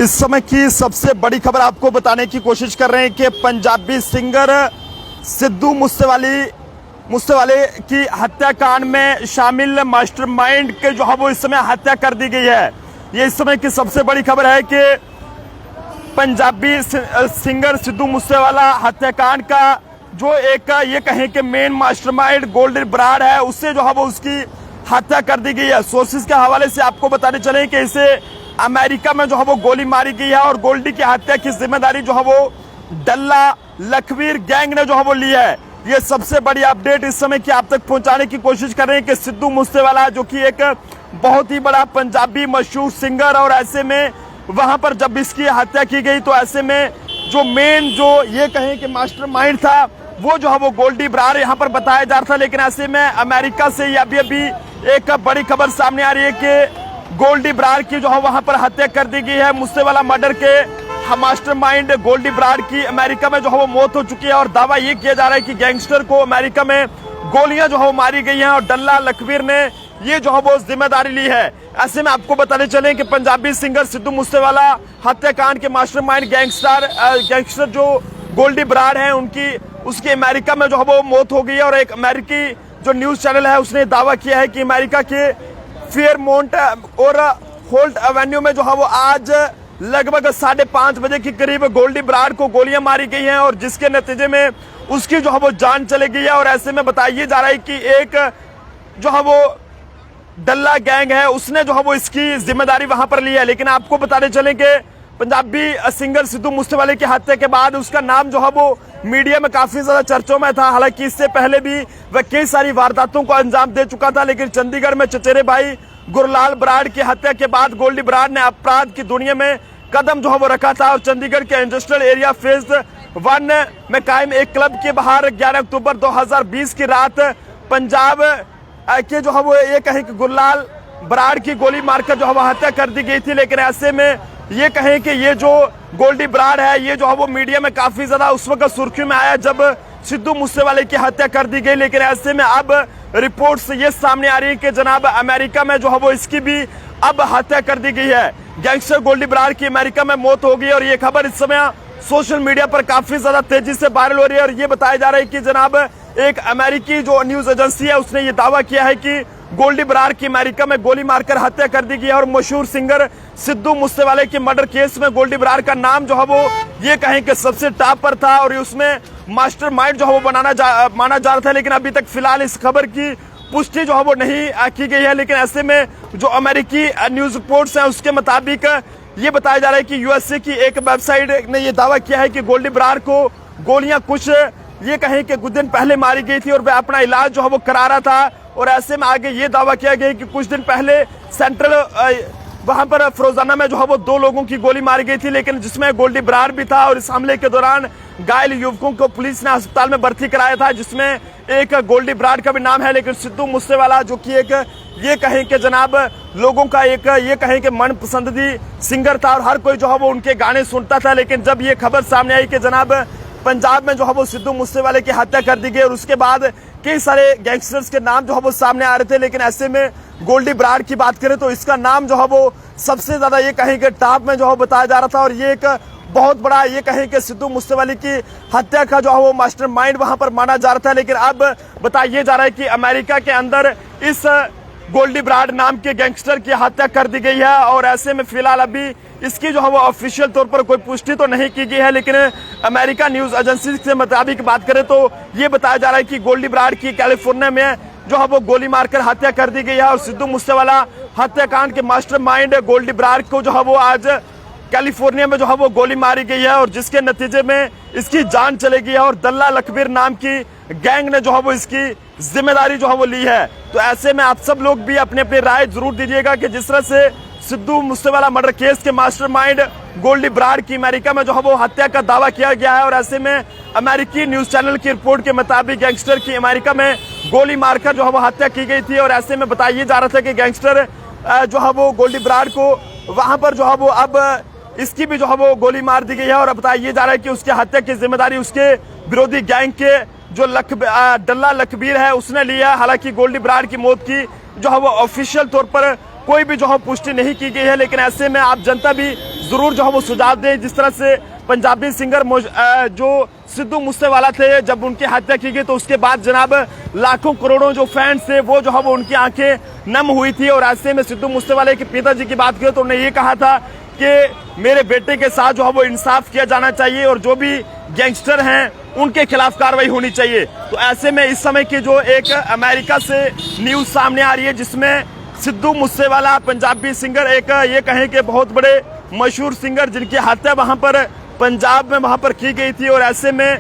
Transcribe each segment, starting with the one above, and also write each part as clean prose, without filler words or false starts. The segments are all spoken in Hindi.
इस समय की सबसे बड़ी खबर आपको बताने की कोशिश कर रहे हैं कि पंजाबी सिंगर सिद्धू मूसेवाले की हत्याकांड में शामिल मास्टरमाइंड के जो है वो इस समय हत्या कर दी गई है। ये इस समय की सबसे बड़ी खबर है कि पंजाबी सिंगर सिद्धू मूसेवाला हत्याकांड का जो एक ये कहें कि मेन मास्टरमाइंड गोल्डी बराड़ है, उससे जो है वो उसकी हत्या कर दी गई है। सोर्सेज के हवाले से आपको बताने चले कि इसे अमेरिका में जो है वो गोली मारी गई है और गोल्डी की हत्या की जिम्मेदारी जो है वो डल्ला लखवीर गैंग ने जो है वो ली है। ये सबसे बड़ी अपडेट इस समय की आप तक पहुंचाने की कोशिश कर रहे हैं कि सिद्धू मूसेवाला जो कि एक बहुत ही बड़ा पंजाबी मशहूर सिंगर, और ऐसे में वहां पर जब इसकी हत्या की गई तो ऐसे में जो मेन जो ये कहें कि मास्टरमाइंड था वो जो है वो गोल्डी बराड़ यहाँ पर बताया जा रहा था। लेकिन ऐसे में अमेरिका से अभी एक बड़ी खबर सामने आ रही है कि गोल्डी बराड़ की जो है वहां पर हत्या कर दी गई है। मूसेवाला मर्डर के मास्टरमाइंड गोल्डी बराड़ की अमेरिका में जो है वो मौत हो चुकी है और दावा ये किया जा रहा है कि गैंगस्टर को अमेरिका में गोलियां जो है वो मारी गई हैं और डल्ला लखवीर ने ये जो है वो जिम्मेदारी ली है। ऐसे में आपको बताने चले कि पंजाबी सिंगर सिद्धू मूसेवाला हत्याकांड के मास्टरमाइंड गैंगस्टर जो गोल्डी बराड़ है उसकी अमेरिका में जो है वो मौत हो गई है। और एक अमेरिकी जो न्यूज चैनल है उसने दावा किया है कि अमेरिका के फेयरमाउंट और होल्ट एवेन्यू में जो है वो आज लगभग 5:30 बजे के करीब गोल्डी बराड़ को गोलियां मारी गई हैं और जिसके नतीजे में उसकी जो है वो जान चली गई है। और ऐसे में बताया जा रहा है कि एक जो है वो डल्ला गैंग है उसने जो है वो इसकी जिम्मेदारी वहां पर ली है। लेकिन आपको बताने चले कि पंजाबी सिंगर सिद्धू मूसेवाले की हत्या के बाद उसका नाम जो है वो मीडिया में काफी ज्यादा चर्चों में था। हालांकि इससे पहले भी वह कई सारी वारदातों को अंजाम दे चुका था, लेकिन चंडीगढ़ में चचेरे भाई गुरलाल बराड़ की हत्या के बाद गोल्डी बराड़ ने अपराध की दुनिया में कदम जो है वो रखा था और चंडीगढ़ के इंडस्ट्रियल एरिया फेज 1 में कायम एक क्लब के बाहर 11 अक्टूबर 2020 की रात पंजाब के जो है वो ये कहें कि गुरलाल बराड़ की गोली मारकर जो है वो हत्या कर दी गई थी। लेकिन ऐसे में ये कहें कि ये जो गोल्डी बराड़ है ये जो है वो मीडिया में काफी ज्यादा उस वक्त सुर्खियों में आया जब सिद्धू मूसेवाले की हत्या कर दी गई। लेकिन ऐसे में अब रिपोर्ट्स ये सामने आ रही है कि जनाब अमेरिका में जो है वो इसकी भी अब हत्या कर दी गई है। गैंगस्टर गोल्डी बराड़ की अमेरिका में मौत हो गई और ये खबर इस समय सोशल मीडिया पर काफी ज्यादा तेजी से वायरल हो रही है। और ये बताया जा रहा है कि जनाब एक अमेरिकी जो न्यूज एजेंसी है उसने ये दावा किया है कि गोल्डी बराड़ की अमेरिका में गोली मारकर हत्या कर दी गई है। और मशहूर सिंगर सिद्धू मूसेवाले की मर्डर केस में गोल्डी बराड़ का नाम जो है वो ये कहें कि सबसे टॉप पर था और उसमें मास्टरमाइंड जो है वो माना जा रहा था। लेकिन अभी तक फिलहाल इस खबर की पुष्टि जो है वो नहीं की गई है। लेकिन ऐसे में जो अमेरिकी न्यूज रिपोर्ट्स हैं उसके मुताबिक ये बताया जा रहा है कि यूएसए की एक वेबसाइट ने ये दावा किया है कि गोल्डी बराड़ को गोलियां कुछ ये कहें कि कुछ दिन पहले मारी गई थी और वह अपना इलाज जो है वो करा रहा था। और ऐसे में आगे ये दावा किया गया कि कुछ दिन पहले सेंट्रल वहां पर फिरोजाना में जो है वो 2 लोगों की गोली मारी गई थी, लेकिन जिसमें गोल्डी बराड़ भी था। और इस हमले के दौरान घायल युवकों को पुलिस ने अस्पताल में भर्ती कराया था, जिसमें एक गोल्डी बराड़ का भी नाम है। लेकिन सिद्धू मूसेवाला जो कि एक ये कहें कि जनाब लोगों का एक ये कहें कि मनपसंदी सिंगर था और हर कोई जो है वो उनके गाने सुनता था। लेकिन जब ये खबर सामने आई कि जनाब पंजाब में जो है वो सिद्धू मूसेवाले की हत्या कर दी गई और उसके बाद कई सारे गैंगस्टर्स के नाम जो है वो सामने आ रहे थे, लेकिन ऐसे में गोल्डी बराड़ की बात करें तो इसका नाम जो है वो सबसे ज्यादा ये कहें कि टॉप में जो है बताया जा रहा था। और ये एक बहुत बड़ा ये कहें कि सिद्धू मूसेवाले की हत्या का जो है वो मास्टरमाइंड वहां पर माना जा रहा था। लेकिन अब बताया जा रहा है कि अमेरिका के अंदर इस गोल्डी बराड़ नाम के गैंगस्टर की हत्या कर दी गई है। और ऐसे में फिलहाल अभी इसकी जो है वो ऑफिशियल तौर पर कोई पुष्टि तो नहीं की गई है, लेकिन अमेरिका न्यूज एजेंसी के मुताबिक बात करें तो ये बताया जा रहा है कि गोल्डी बराड़ की कैलिफोर्निया में जो है वो गोली मारकर हत्या कर दी गई है। और सिद्धू मूसेवाला हत्याकांड के मास्टरमाइंड गोल्डी बराड़ को जो है वो आज कैलिफोर्निया में जो है वो गोली मारी गई है और जिसके नतीजे में इसकी जान चली गई है। और डल्ला लखवीर नाम की गैंग ने जो है वो इसकी जिम्मेदारी जो है वो ली है। तो ऐसे में आप सब लोग भी अपनी अपनी राय जरूर दीजिएगा कि जिस तरह से सिद्धू मूसेवाला मर्डर केस के मास्टरमाइंड गोल्डी बराड़ की अमेरिका में जो है वो हत्या का दावा किया गया है और ऐसे में अमेरिकी न्यूज चैनल की रिपोर्ट के मुताबिक गैंगस्टर की अमेरिका में गोली मारकर जो है वो हत्या की गई थी। और ऐसे में बताया जा रहा था कि गैंगस्टर जो है वो गोल्डी बराड़ को वहां पर जो है वो अब इसकी भी जो है वो गोली मार दी गई है। और बताया जा रहा है कि उसकी हत्या की जिम्मेदारी उसके विरोधी गैंग के जो डल्ला लखवीर है उसने लिया। हालांकि गोल्डी बराड़ की मौत की जो है वो ऑफिशियल तौर पर कोई भी जो है पुष्टि नहीं की गई है, लेकिन ऐसे में आप जनता भी जरूर जो है वो सुझाव दें। जिस तरह से पंजाबी सिंगर जो सिद्धू मूसेवाला थे, जब उनकी हत्या की गई तो उसके बाद जनाब लाखों करोड़ों जो फैंस थे वो जो है वो उनकी आंखें नम हुई थी। और ऐसे में सिद्धू मूसेवाले के पिताजी की बात करें तो उन्होंने ये कहा था कि मेरे बेटे के साथ जो है वो इंसाफ किया जाना चाहिए और जो भी गैंगस्टर हैं उनके खिलाफ कार्रवाई होनी चाहिए। तो ऐसे में इस समय की जो एक अमेरिका से न्यूज सामने आ रही है जिसमें सिद्धू मूसेवाला पंजाबी सिंगर, एक ये कहें कि बहुत बड़े मशहूर सिंगर जिनकी हत्या वहां पर पंजाब में वहां पर की गई थी। और ऐसे में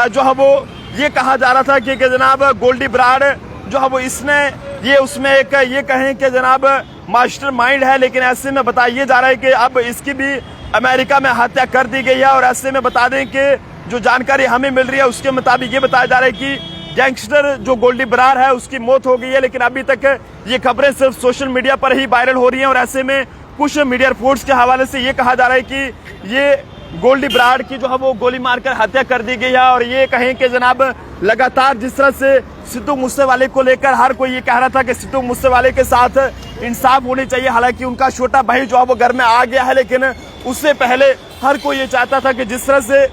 जो है वो ये कहा जा रहा था कि जनाब गोल्डी बराड़ जो है वो इसने ये उसमें एक ये कहें कि जनाब मास्टरमाइंड है। लेकिन ऐसे में बताइए जा रहा है कि अब इसकी भी अमेरिका में हत्या कर दी गई है। और ऐसे में बता दें कि जो जानकारी हमें मिल रही है उसके मुताबिक ये बताया जा रहा है कि गैंगस्टर जो गोल्डी बराड़ है उसकी मौत हो गई है। लेकिन अभी तक ये खबरें सिर्फ सोशल मीडिया पर ही वायरल हो रही हैं। और ऐसे में कुछ मीडिया रिपोर्ट्स के हवाले से ये कहा जा रहा है कि ये गोल्डी बराड़ की जो है वो गोली मारकर हत्या कर दी गई है। और ये कहें कि जनाब लगातार जिस तरह से सिद्धू मूसेवाले को लेकर हर कोई ये कह रहा था कि सिद्धू मूसेवाले के साथ इंसाफ होनी चाहिए। हालांकि उनका छोटा भाई जो है वो घर में आ गया है, लेकिन उससे पहले हर कोई ये चाहता था कि जिस तरह से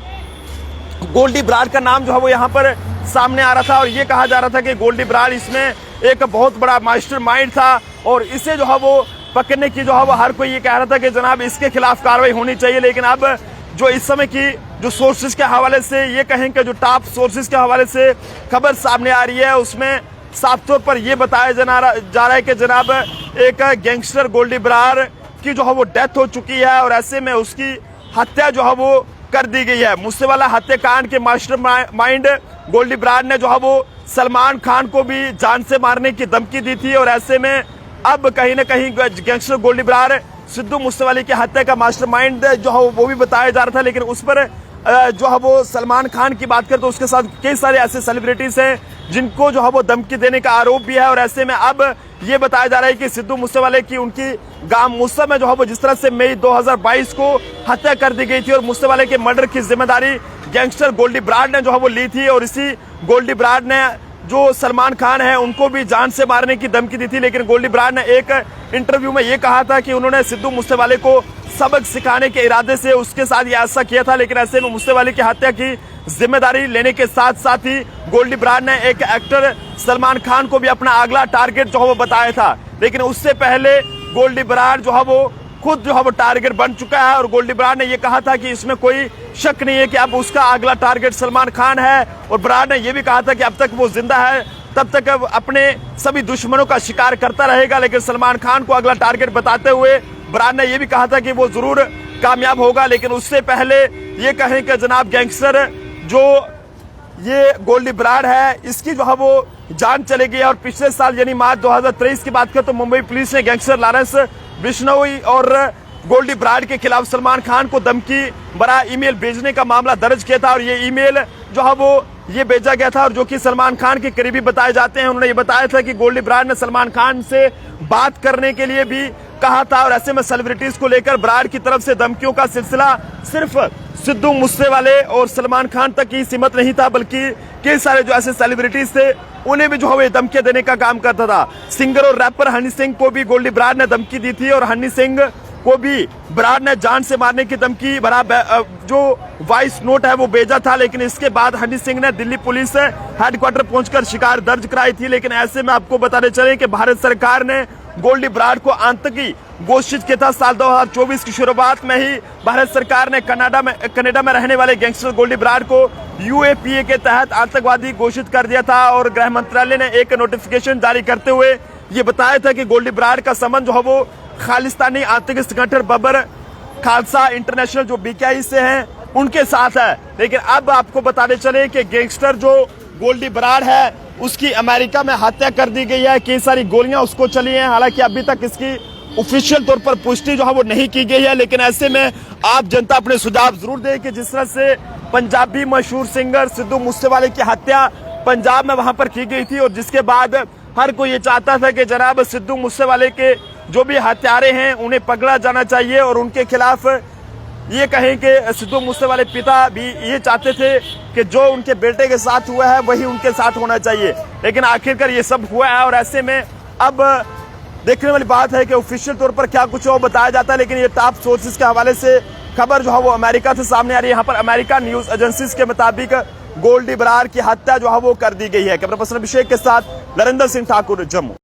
गोल्डी बराड़ का नाम जो है वो यहाँ पर सामने आ रहा था और ये कहा जा रहा था कि गोल्डी बराड़ इसमें एक बहुत बड़ा मास्टरमाइंड था और इसे जो है वो पकड़ने की जो है वो हर कोई ये कह रहा था कि जनाब इसके खिलाफ कार्रवाई होनी चाहिए। लेकिन अब जो इस समय की जो सोर्सेज के हवाले से ये कहें कि जो टॉप सोर्सेज के हवाले से खबर सामने आ रही है उसमें साफ तौर पर यह बताया जा रहा है कि जनाब एक गैंगस्टर गोल्डी बराड़ की जो है वो डेथ हो चुकी है और ऐसे में उसकी हत्या जो है वो कर दी गई है। मूसेवाला हत्याकांड के मास्टरमाइंड गोल्डी बराड़ ने जो है वो सलमान खान को भी जान से मारने की धमकी दी थी। और ऐसे में अब कहीं ना कहीं गैंगस्टर गोल्डी बराड़ सिद्धू मूसेवाले की हत्या का मास्टरमाइंड जो है वो भी बताया जा रहा था। लेकिन उस पर जो है वो सलमान खान की बात करें तो उसके साथ कई सारे ऐसे सेलिब्रिटीज हैं जिनको जो है वो धमकी देने का आरोप भी है। और ऐसे में अब ये बताया जा रहा है कि सिद्धू मूसेवाले की उनकी गांव मूसा में जो है वो जिस तरह से मई 2022 को हत्या कर दी गई थी और मूसेवाले के मर्डर की जिम्मेदारी गैंगस्टर गोल्डी बराड़ ने जो है वो ली थी। और इसी गोल्डी बराड़ ने जो सलमान खान है उनको भी जान से मारने की धमकी दी थी। लेकिन गोल्डी बराड़ ने एक इंटरव्यू में ये कहा था कि उन्होंने सिद्धू मूसेवाले को सबक सिखाने के इरादे से उसके साथ ये ऐसा किया था। लेकिन ऐसे में मूसेवाले की हत्या की जिम्मेदारी लेने के साथ साथ ही गोल्डी बराड़ ने एक एक्टर सलमान खान को भी अपना अगला टारगेट जो है वो बताया था। लेकिन उससे पहले गोल्डी बराड़ जो है वो खुद जो है वो टारगेट बन चुका है और गोल्डी बराड़ ने ये कहा था कि इसमें कोई शक नहीं है कि अब उसका अगला टारगेट सलमान खान है। और बराड़ ने यह भी कहा था कि अब तक वो जिंदा है तब तक अपने सभी दुश्मनों का शिकार करता रहेगा। लेकिन सलमान खान को अगला टारगेट बताते हुए बराड़ ने यह भी कहा था कि वो जरूर कामयाब होगा। लेकिन उससे पहले ये कहें कि जनाब गैंगस्टर जो ये गोल्डी बराड़ है इसकी जो है वो जान चली गई है। और पिछले साल यानी मार्च 2023 की बात करें तो मुंबई पुलिस ने गैंगस्टर लॉरेंस बिश्नोई और गोल्डी बराड़ के खिलाफ सलमान खान को धमकी भरा ईमेल भेजने का मामला दर्ज किया था। और ये ईमेल जो है वो ये भेजा गया था और जो कि सलमान खान के करीबी बताए जाते हैं। उन्होंने ये बताया था कि गोल्डी बराड़ ने सलमान खान से बात करने के लिए भी कहा था। और ऐसे में सेलिब्रिटीज को लेकर बराड़ की तरफ से धमकियों का सिलसिला सिर्फ सिद्धू मूसेवाले और सलमान खान तक ही सीमित नहीं था, बल्कि कई सारे जो ऐसे सेलिब्रिटीज थे उन्हें भी जो है धमकियां देने का काम करता था। सिंगर और रैपर हनी सिंह को भी गोल्डी बराड़ ने धमकी दी थी और हनी सिंह को भी बराड़ ने जान से मारने की धमकी भरा जो वॉइस नोट है वो भेजा था। लेकिन इसके बाद हनी सिंह ने दिल्ली पुलिस हेडक्वार्टर पहुंचकर शिकायत दर्ज कराई थी। लेकिन ऐसे में आपको बताने चले कि भारत सरकार ने गोल्डी बराड़ को आतंकी घोषित किया था। साल 2024 की शुरुआत में ही भारत सरकार ने कनाडा में रहने वाले गैंगस्टर गोल्डी बराड़ को यूएपीए के तहत आतंकवादी घोषित कर दिया था। और गृह मंत्रालय ने एक नोटिफिकेशन जारी करते हुए ये बताया था कि गोल्डी बराड़ का संबंध जो है वो खालिस्तानी आतंकी संगठन बबर खालसा इंटरनेशनल जो बीकेआई से हैं उनके साथ है। लेकिन अब आपको बताने चले कि गैंगस्टर जो गोल्डी बराड़ है उसकी अमेरिका में हत्या कर दी गई है, कई सारी गोलियां उसको चली हैं। हालांकि अभी तक इसकी ऑफिशियल तौर पर पुष्टि जो है वो नहीं की गई है। लेकिन ऐसे में आप जनता अपने सुझाव जरूर दें कि जिस तरह से पंजाबी मशहूर सिंगर सिद्धू मूसेवाले की हत्या पंजाब में वहां पर की गई थी और जिसके बाद हर कोई ये चाहता था कि जनाब सिद्धू मूसेवाले के जो भी हत्यारे हैं उन्हें पकड़ा जाना चाहिए और उनके खिलाफ ये कहें कि सिद्धू मूसेवाले पिता भी ये चाहते थे कि जो उनके बेटे के साथ हुआ है वही उनके साथ होना चाहिए। लेकिन आखिरकार ये सब हुआ है और ऐसे में अब देखने वाली बात है कि ऑफिशियल तौर पर क्या कुछ और बताया जाता है, लेकिन ये टॉप सोर्सेज के हवाले से खबर जो है वो अमेरिका से सामने आ रही है। यहाँ पर अमेरिका न्यूज एजेंसीज के मुताबिक गोल्डी बरार की हत्या जो है वो कर दी गई है। कैमरा पर्सन अभिषेक के साथ नरेंद्र सिंह ठाकुर, जम्मू।